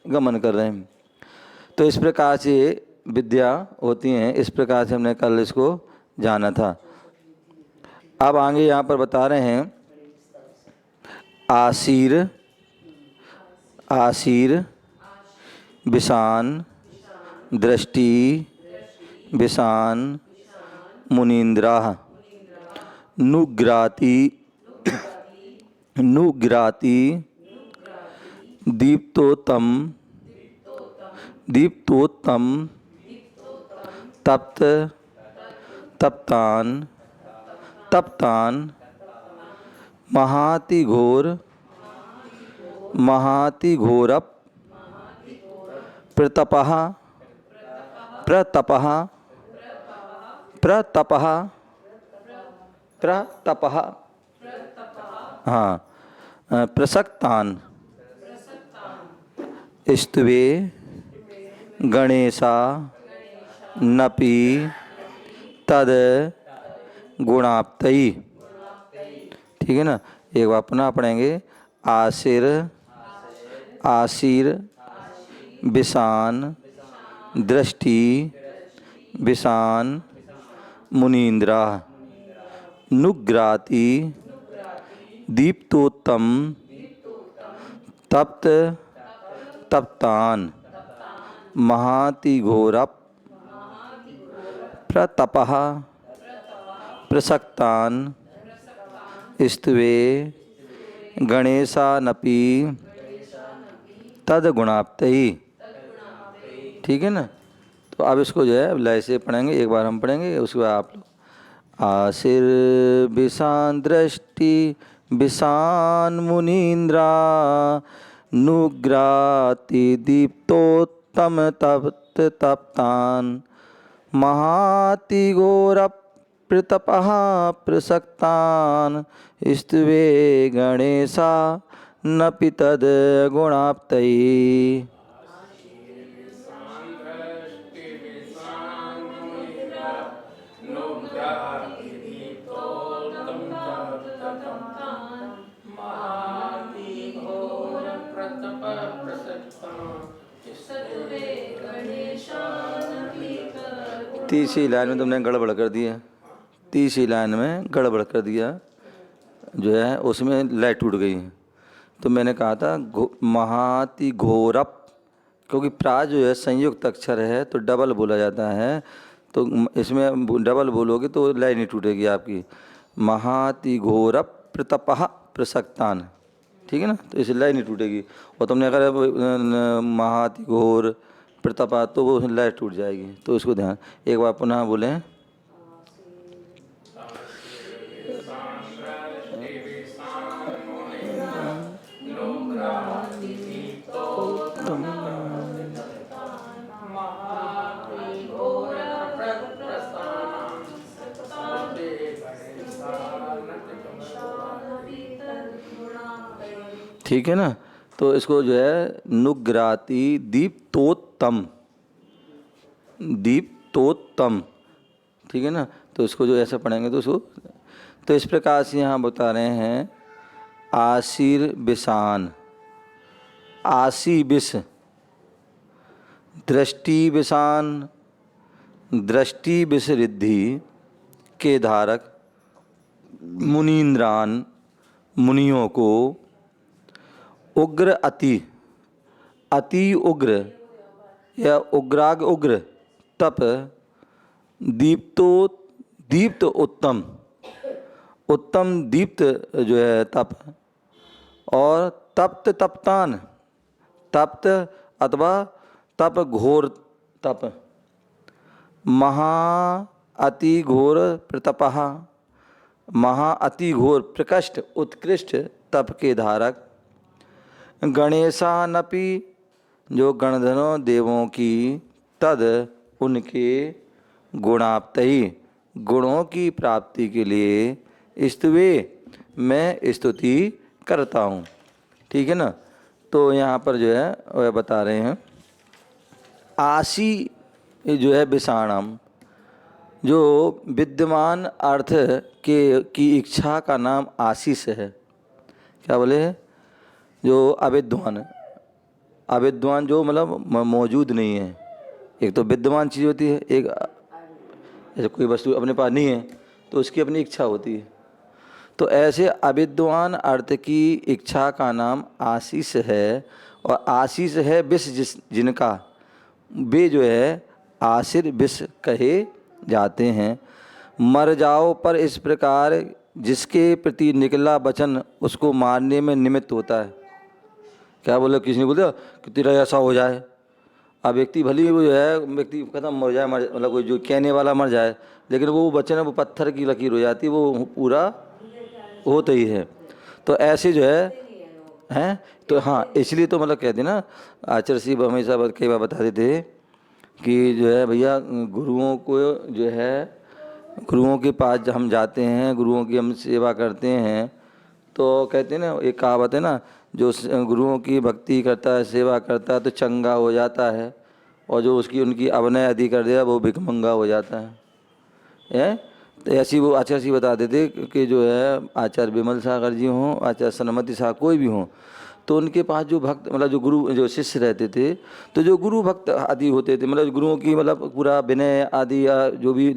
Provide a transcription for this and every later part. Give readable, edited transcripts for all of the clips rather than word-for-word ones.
गमन कर रहे हैं। तो इस प्रकार से विद्या होती हैं, इस प्रकार से हमने कल इसको जाना था। अब आगे यहाँ पर बता रहे हैं आसीर, आसीर, विषान, दृष्टि, विषान, मुनीन्द्रा, नुग्राति, नुग्राति, दीप्तोत्तम, दीप्तोत्तम, तप्त, तप्तान, तप्तान, महातिघोर, महातिघोरप, प्रतपः, प्रतपः, प्रतपः, प्रतपः, हाँ, प्रसक्तान, स्तुवे, गणेशा, नपि, तद, गुणाप्तयी। ठीक है ना, एक बार पुनः पढ़ेंगे। आसिर, आसीर, विषान, दृष्टि, विषान, मुनीन्द्रा, नुग्राति, दीप्तोत्तम, तप्त, तप्तान, महातिघोरप, प्रतपः, प्रसक्तान, स्तुवे, गणेशानपि, तद गुणाप्तयी। ठीक है ना। तो अब इसको जो है लय से पढ़ेंगे, एक बार हम पढ़ेंगे, उसके बाद आप लोग। आसिर, विषान, दृष्टि, विषान, मुनीन्द्रा, नुग्राति, दीप्तोत्तम, तप्त, तप्तान, महातिघोर, प्रतपः, प्रसक्तान, स्तुवे, गणेशा, नपि तद गुणाप्तयी। तीसरी लाइन में तुमने गड़बड़ कर दिया, तीसरी लाइन में गड़बड़ कर दिया, जो है उसमें लय टूट गई। तो मैंने कहा था महातिघोरप, क्योंकि प्रा जो है संयुक्त अक्षर है तो डबल बोला जाता है, तो इसमें डबल बोलोगे तो लय नहीं टूटेगी आपकी। महातिघोरप, प्रतपः, प्रसक्तान। ठीक है ना, तो इसे लय नहीं टूटेगी। और तुमने अगर महातिघोर, प्रतपा, तो वो लय टूट जाएगी। तो इसको ध्यान, एक बार पुनः बोलें। ठीक है ना। तो इसको जो है नुग्राति, दीप्तोत्तम, दीप्तोत्तम। ठीक है ना, तो इसको जो ऐसे पढ़ेंगे तो उसको, तो इस प्रकार से यहाँ बता रहे हैं आसीर, विषान, आसी विष, दृष्टि विषान, दृष्टि विष रिद्धि के धारक, मुनीन्द्रान, मुनियों को, उग्र अति, अति उग्र या उग्राग उग्र, तप, दीप्तो, दीप्त उत्तम, उत्तम दीप्त जो है तप, और तप्त, तप्तान, तप्त अथवा तप घोर तप, महा अति घोर, प्रतपः, महा अति घोर, प्रकृष्ट, उत्कृष्ट तप के धारक, गणेशानपि, जो गणधनों देवों की, तद उनके, गुणाप्तयी, गुणों की प्राप्ति के लिए, स्तुवे, मैं स्तुति करता हूँ। ठीक है ना। तो यहाँ पर जो है वह बता रहे हैं आसी जो है विषाणम, जो विद्यमान अर्थ के की इच्छा का नाम आशीष है। क्या बोले, जो अविद्वान अविद्वान जो मतलब मौजूद नहीं है। एक तो विद्यमान चीज़ होती है, एक जैसे कोई वस्तु अपने पास नहीं है तो उसकी अपनी इच्छा होती है। तो ऐसे अविद्वान अर्थ की इच्छा का नाम आशीष है, और आशीष है विष जिनका, वे जो है आशिर विष कहे जाते हैं। मर जाओ पर इस प्रकार जिसके प्रति निकला वचन उसको मारने में निमित्त होता है। क्या बोले, किसी ने बोला कि तेरा ऐसा हो जाए। अब व्यक्ति भली वो जो है व्यक्ति खत्म हो जाए, मतलब कोई जो कहने वाला मर जाए, लेकिन वो वचन है वो पत्थर की लकीर हो जाती है, वो पूरा होता ही है। तो ऐसे जो है तो हाँ, इसलिए तो मतलब कहते ना, आचार्य श्री हमेशा कई बार बताते थे कि जो है भैया गुरुओं को जो है, गुरुओं के पास हम जाते हैं, गुरुओं की हम सेवा करते हैं, तो कहते हैं ना, एक कहावत है ना, जो गुरुओं की भक्ति करता है, सेवा करता है तो चंगा हो जाता है, और जो उसकी उनकी अवनय आदि कर दिया वो भिखमंगा हो जाता है। तो ऐसी वो आचार्य जी बताते थे कि जो है आचार्य विमल सागर जी हों, आचार्य सनमति सागर कोई भी हों, तो उनके पास जो भक्त मतलब जो गुरु जो शिष्य रहते थे, तो जो गुरु भक्त आदि होते थे, मतलब गुरुओं की मतलब पूरा विनय आदि या जो भी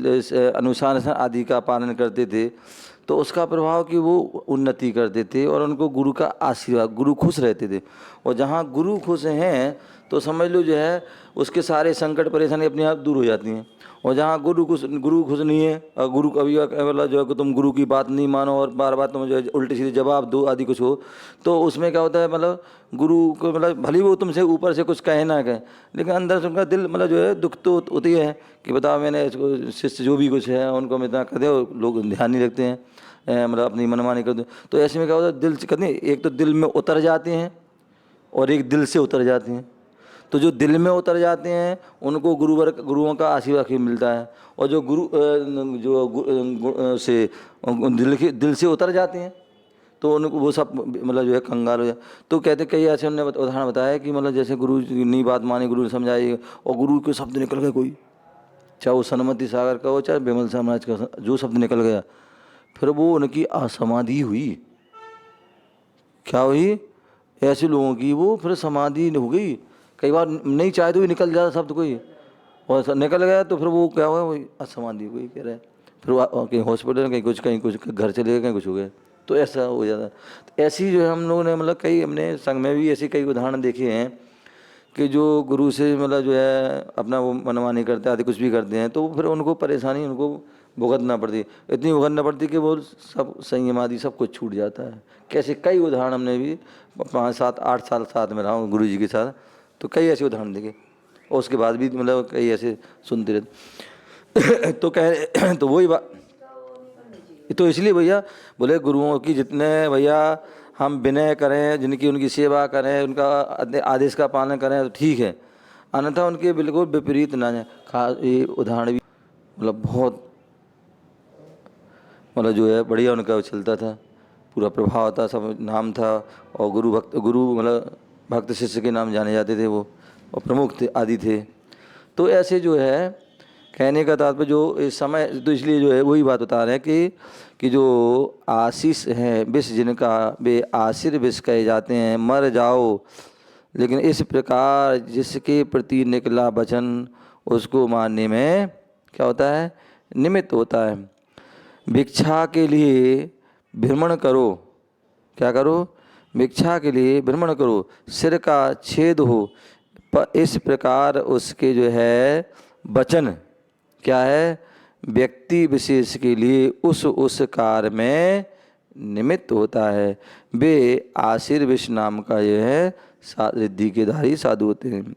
अनुशासन आदि का पालन करते थे, तो उसका प्रभाव कि वो उन्नति करते थे और उनको गुरु का आशीर्वाद, गुरु खुश रहते थे। और जहाँ गुरु खुश हैं तो समझ लो जो है उसके सारे संकट परेशानी अपने आप दूर हो जाती हैं। और जहाँ गुरु खुश नहीं है, और गुरु कभी मतलब जो है कि तुम गुरु की बात नहीं मानो और बार बार तुम जो है उल्टे सीधे जवाब दो आदि कुछ हो, तो उसमें क्या होता है, मतलब गुरु को मतलब भले वो तुमसे ऊपर से कुछ कहे ना कहे, लेकिन अंदर से उनका दिल मतलब जो है दुख तो होती है कि बताओ मैंने इसको शिष्य जो भी कुछ है उनको हम इतना कर दे, लोग ध्यान नहीं रखते हैं, मतलब अपनी मनमानी कर दो। तो ऐसे में क्या होता है, दिल से कहते हैं, एक तो दिल में उतर जाते हैं और एक दिल से उतर जाते हैं। तो जो दिल में उतर जाते हैं उनको गुरुओं का आशीर्वाद मिलता है, और जो गुरु से दिल से उतर जाते हैं तो उनको वो सब मतलब जो है कंगाल हो जाए। तो कहते कई ऐसे उन्होंने उदाहरण बताया कि मतलब जैसे गुरु नहीं बात मानी, गुरु ने समझाई और गुरु के शब्द निकल गए कोई, चाहे वो सनमति सागर का हो चाहे विमल साम्राज का, जो शब्द निकल गया, फिर वो उनकी असमाधि हुई। क्या हुई? ऐसे लोगों की वो फिर समाधि हो गई। कई बार नहीं चाहे तो भी निकल जाता शब्द कोई, और निकल गया तो फिर वो क्या हुआ, वही असमाधि हो गई कह रहे हैं। फिर वो कहीं हॉस्पिटल में कहीं कुछ घर चले गए, कहीं कुछ हो गए, तो ऐसा हो जाता है। तो ऐसी जो है हम लोगों ने मतलब कई हमने संघ में भी ऐसे कई उदाहरण देखे हैं कि जो गुरु से मतलब जो है अपना वो मनमानी करते आदि कुछ भी करते हैं, तो फिर उनको परेशानी उनको भुगतना पड़ती, इतनी भुगतना पड़ती कि वो सब संयम आदि सब कुछ छूट जाता है। कैसे कई उदाहरण हमने भी 5, 7, 8 साल साथ में रहा हूँ गुरु जी के साथ, तो कई ऐसे उदाहरण देखे, और उसके बाद भी मतलब कई ऐसे सुनते रहते। तो कह तो वही बात, तो इसलिए भैया बोले गुरुओं की जितने भैया हम विनय करें, जिनकी उनकी सेवा करें, उनका आदेश का पालन करें तो ठीक है, अन्यथा उनके बिल्कुल विपरीत ना जाए। खास ये उदाहरण भी मतलब बहुत मतलब जो है बढ़िया उनका चलता था, पूरा प्रभाव था, सब नाम था, और गुरु मतलब भक्त शिष्य के नाम जाने जाते थे वो, और प्रमुख थे आदि थे। तो ऐसे जो है कहने का तात्पर्य जो इस समय, तो इसलिए जो है वही बात बता रहे हैं कि जो आशीष हैं विष जिनका, वे आशीर विष कहे जाते हैं। मर जाओ लेकिन इस प्रकार जिसके प्रति निकला वचन उसको मानने में क्या होता है, निमित्त होता है। भिक्षा के लिए भ्रमण करो, क्या करो, भिक्षा के लिए भ्रमण करो, सिर का छेद हो, पर इस प्रकार उसके जो है वचन क्या है, व्यक्ति विशेष के लिए उस कार्य में निमित्त होता है। वे आशीर विष नाम का जो है रिद्धि के धारी साधु होते हैं।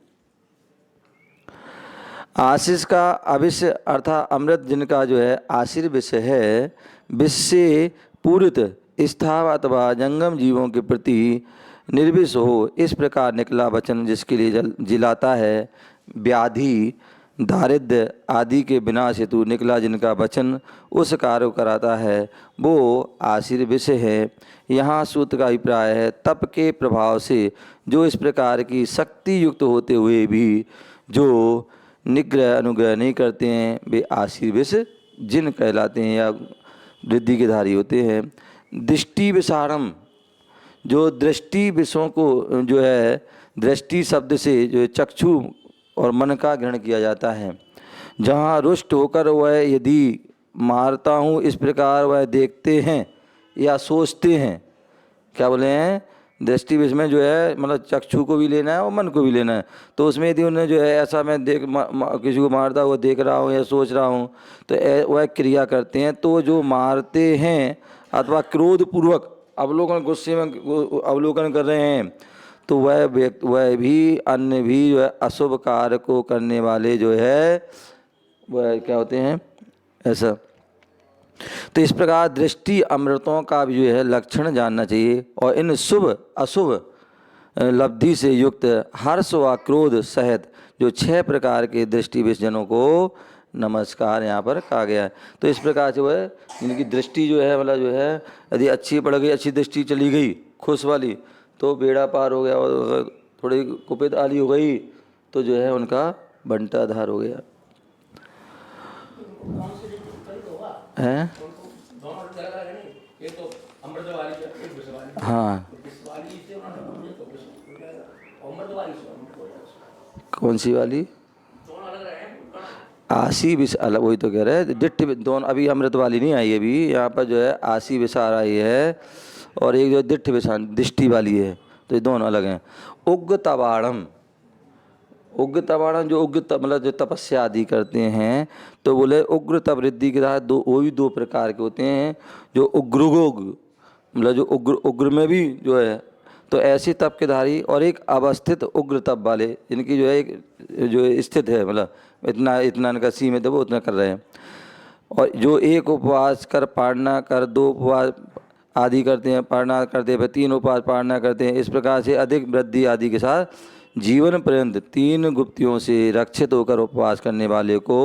आशीष का अविष अर्थात अमृत जिनका जो है आशीर विष है, विष से पूरित स्थाव अथवा जंगम जीवों के प्रति निर्विष हो, इस प्रकार निकला वचन जिसके लिए जिलाता है। व्याधि दारिद्र्य आदि के विनाश हेतु निकला जिनका वचन उस कार्य कराता है, वो आशीर विष है। यहाँ सूत्र का अभिप्राय है, तप के प्रभाव से जो इस प्रकार की शक्ति युक्त होते हुए भी जो निग्रह अनुग्रह नहीं करते हैं, वे आशीर विष जिन कहलाते हैं या रिद्धि के धारी होते हैं। दृष्टि विषारम, जो दृष्टि विषयों को जो है दृष्टि शब्द से जो चक्षु और मन का ग्रहण किया जाता है। जहाँ रुष्ट होकर वह यदि मारता हूँ इस प्रकार वह देखते हैं या सोचते हैं। क्या बोले हैं? दृष्टि विषय में जो है मतलब चक्षु को भी लेना है और मन को भी लेना है। तो उसमें यदि उन्हें जो है ऐसा मैं किसी को मारता हुआ देख रहा हूँ या सोच रहा हूँ तो वह क्रिया करते हैं। तो जो मारते हैं अथवा क्रोधपूर्वक अवलोकन, गुस्से में अवलोकन कर रहे हैं, तो वह भी अन्य भी जो है अशुभ कार्य को करने वाले जो है वह क्या होते हैं ऐसा। तो इस प्रकार दृष्टि अमृतों का भी जो है लक्षण जानना चाहिए। और इन शुभ अशुभ लब्धि से युक्त हर्ष व क्रोध सहित जो 6 प्रकार के दृष्टि विषजनों को नमस्कार यहाँ पर कहा गया है। तो इस प्रकार से वह इनकी दृष्टि जो है मतलब जो है यदि अच्छी पड़ गई, अच्छी दृष्टि चली गई खुश वाली, तो बेड़ा पार हो गया। और थोड़ी कुपित आली हो गई तो जो है उनका बंटाधार हो गया है। हाँ, कौन सी वाली? आसी विष अलग, वही तो कह रहे हैं दिट्ठ दोनों। अभी अमृत वाली नहीं आई है, अभी यहाँ पर जो है आसी विषार आई है और एक जो दिट्ठ विषाण दृष्टि वाली है। तो ये दोनों अलग हैं। उग्र तबाड़म, उग्र तबाड़म जो उग्र मतलब जो तपस्या आदि करते हैं, तो बोले उग्र तप रिद्धि के तहत वो भी 2 प्रकार के होते हैं। जो उग्रगोग मतलब जो उग्र में भी जो है तो ऐसे तप के धारी, और एक अवस्थित उग्र तप वाले जिनकी जो है एक जो स्थित है मतलब इतना इनका सीमित है वो उतना कर रहे हैं। और जो एक उपवास कर पारणा कर 2 उपवास आदि करते हैं, पारणा करते हैं, फिर 3 उपवास पारणा करते हैं। इस प्रकार से अधिक वृद्धि आदि के साथ जीवन पर्यंत 3 गुप्तियों से रक्षित होकर उपवास करने वाले को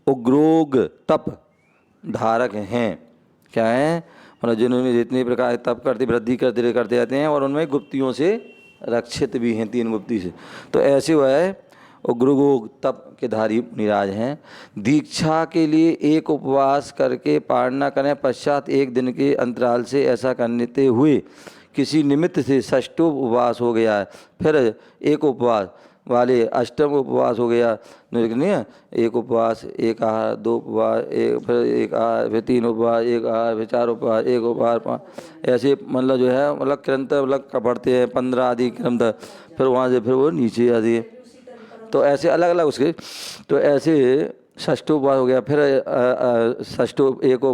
उग्रोग तप धारक हैं। क्या है? मतलब जिन्होंने जितने प्रकार तप करते वृद्धि करते जाते हैं और उनमें गुप्तियों से रक्षित भी हैं, 3 गुप्ति से। तो ऐसे वह उग्रगोग तप के धारी निराज हैं। दीक्षा के लिए एक उपवास करके पारणा करें, पश्चात 1 दिन के अंतराल से ऐसा करते हुए किसी निमित्त से षष्ठो उपवास हो गया है, फिर एक उपवास वाले अष्टम उपवास हो गया। नहीं है, एक उपवास, एक आहार, 2 उपवास, फिर एक आहार, फिर 3 उपवास, एक आहार, फिर 4 उपवास, एक उपवास, 5, ऐसे मतलब जो है मतलब क्रमतः मतलब बढ़ते हैं 15 आदि क्रमतः। फिर वहाँ से फिर वो नीचे आदि, तो ऐसे अलग अलग उसके। तो ऐसे षष्ठो उपवास हो गया, फिर षष्ठो एक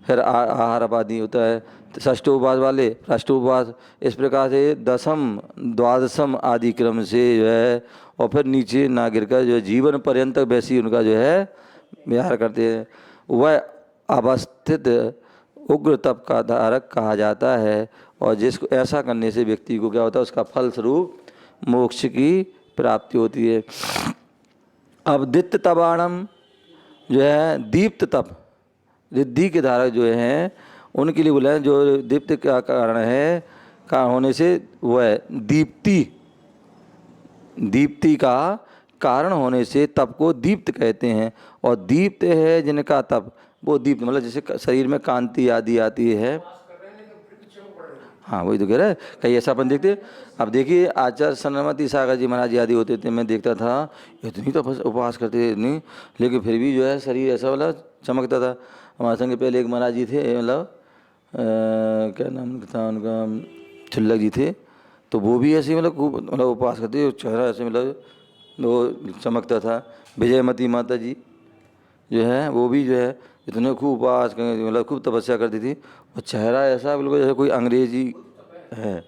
फिर आहार आदि होता है, षष्ठो उपवास वाले अष्टो उपवास। इस प्रकार से 10म 12म आदि क्रम से जो है और फिर नीचे ना गिर कर जो जीवन पर्यंत वैसी उनका जो है विहार करते हैं। वह अवस्थित उग्र तप का धारक कहा जाता है। और जिसको ऐसा करने से व्यक्ति को क्या होता है, उसका फल स्वरूप मोक्ष की प्राप्ति होती है। अब दित्य तबाणम जो है दीप्त तप रिद्धि के धारक जो हैं उनके लिए बोला है, जो दीप्त का कारण है का होने से वह दीप्ति का कारण होने से तप को दीप्त कहते हैं। और दीप्त है जिनका तप, वो दीप्त मतलब जैसे शरीर में कांति आदि आती है। हाँ, वही तो कह रहा है। कहीं ऐसा अपन देखते, अब देखिए आचार्य सरस्वती सागर जी महाराज आदि होते थे, मैं देखता था इतनी तो उपवास करते थे इतनी, लेकिन फिर भी जो है शरीर ऐसा वाला चमकता था। हमारे संग पहले एक महाराज जी थे, मतलब क्या नाम था उनका, छिल्लक जी थे, तो वो भी ऐसे मतलब खूब मतलब उपवास करते, चेहरा ऐसे मतलब वो चमकता था। विजयमती माता जी जो है वो भी जो है इतने खूब उपवास मतलब खूब तपस्या करती थी, और चेहरा ऐसा बिल्कुल जैसे कोई अंग्रेजी है।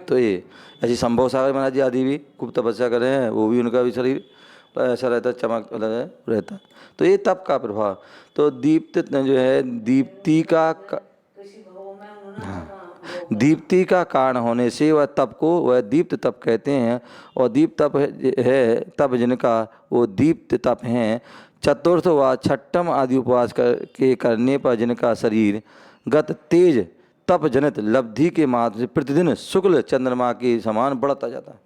तो ये ऐसी संभव सागर महाराज जी आदि भी खूब तपस्या कर रहे हैं, वो भी उनका भी शरीर ऐसा रहता चमक रहता। तो ये तप का प्रभाव। तो दीप्त जो है दीप्ति का दीप्ति का कारण होने से वह तप को वह दीप्त तप कहते हैं। और दीप्त तप है तप जिनका वो दीप्त तप हैं। चतुर्थ व छठम आदि उपवास के करने पर जिनका शरीर गत तेज तप जनित लब्धि के माध्यम से प्रतिदिन शुक्ल चंद्रमा के समान बढ़ता जाता है।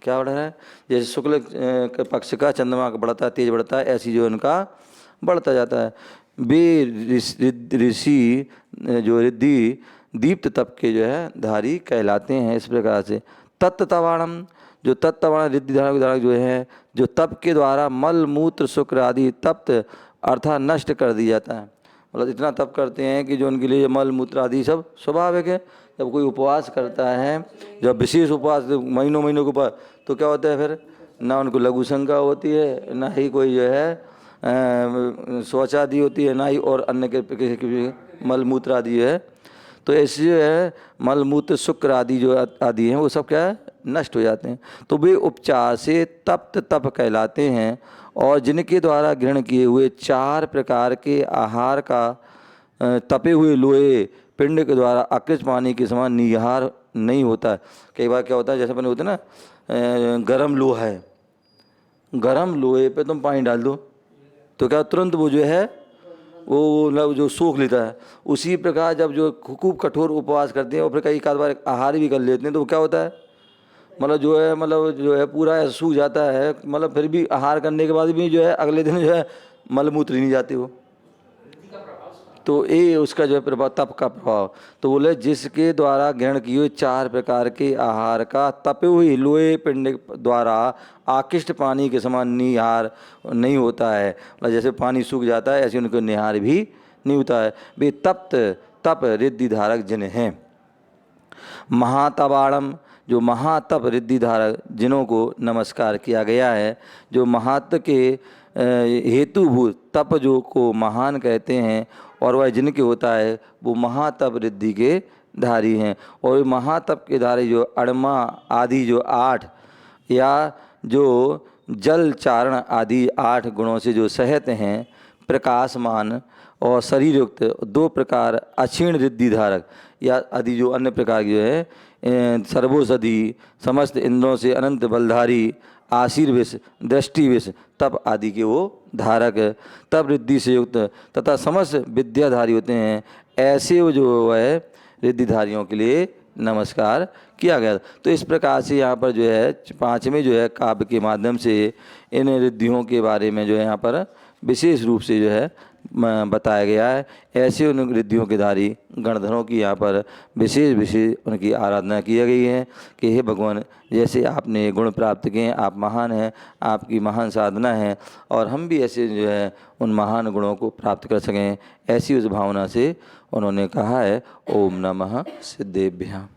क्या बढ़ रहा है? जैसे शुक्ल पक्ष का चंद्रमा का बढ़ता है, तेज बढ़ता है, ऐसी जो उनका बढ़ता जाता है। वे ऋषि जो रिद्धि दीप्त तप के जो है धारी कहलाते हैं। इस प्रकार से तत्तवाणम, जो तत्तवाण रिद्धि धारक जो है, जो तप के द्वारा मल मूत्र शुक्र आदि तप्त अर्थात नष्ट कर दिया जाता है। मतलब इतना तप करते हैं कि जो उनके लिए मल मूत्र आदि सब स्वाभाविक है। जब कोई उपवास करता है, जब विशेष उपवास महीनों महीनों के ऊपर, तो क्या होता है फिर, ना उनको लघु शंका होती है, ना ही कोई जो है शौच आदि होती है, ना ही और अन्य के मल मूत्र आदि है। तो ऐसे जो है मल मूत्र शुक्र आदि जो आदि हैं वो सब क्या है, नष्ट हो जाते हैं। तो वे उपचार से तप्त तप कहलाते हैं और जिनके द्वारा ग्रहण किए हुए 4 प्रकार के आहार का तपे हुए लोहे पिंड के द्वारा अकृच पानी के समान निहार नहीं होता है। कई बार क्या होता है, जैसे अपने होते हैं ना, गरम लोहा है, गरम लोहे पे तुम पानी डाल दो तो क्या तुरंत वो जो है वो जो सोख लेता है। उसी प्रकार जब जो खूब कठोर उपवास करते हैं और फिर कई एक आध बार आहार भी कर लेते हैं तो क्या होता है, मतलब जो है पूरा ऐसा सूख जाता है। मतलब फिर भी आहार करने के बाद भी जो है अगले दिन जो है मलमूत्र नहीं जाते वो। तो ये उसका जो है प्रभाव, तप का प्रभाव। तो बोले जिसके द्वारा ग्रहण किए हुए 4 प्रकार के आहार का तपे हुए लोहे पिंड द्वारा आकृष्ट पानी के समान निहार नहीं होता है। मतलब जैसे पानी सूख जाता है ऐसे उनको निहार भी नहीं होता है। वे तप्त तप रिद्धि धारक जिन हैं। महातवाणम, जो महातप रिद्धि धारक जिन्हों को नमस्कार किया गया है, जो महात्म के हेतुभूत तप जो को महान कहते हैं और वह जिनके होता है वो महातप रिद्धि के धारी हैं। और महातप के धारी जो अड़मा आदि जो 8 या जो जल चारण आदि 8 गुणों से जो सहत हैं, प्रकाशमान और शरीर युक्त 2 प्रकार अक्षीण रिद्धि धारक या आदि जो अन्य प्रकार जो है सर्वोषधि समस्त इंद्रों से अनंत बलधारी आशीर्विष दृष्टिविष तप आदि के वो धारक तप रिद्धि से युक्त तथा समस्त विद्याधारी होते हैं। ऐसे वो जो है रिद्धिधारियों के लिए नमस्कार किया गया। तो इस प्रकार से यहाँ पर जो है 5वें जो है काव्य के माध्यम से इन रिद्धियों के बारे में जो है यहाँ पर विशेष रूप से जो है बताया गया है। ऐसे उन रिद्धियों के धारी गणधरों की यहाँ पर विशेष उनकी आराधना की गई है कि हे भगवान, जैसे आपने गुण प्राप्त किए हैं, आप महान हैं, आपकी महान साधना है और हम भी ऐसे जो है उन महान गुणों को प्राप्त कर सकें। ऐसी उस भावना से उन्होंने कहा है ओम नमः सिद्धेभ्यः।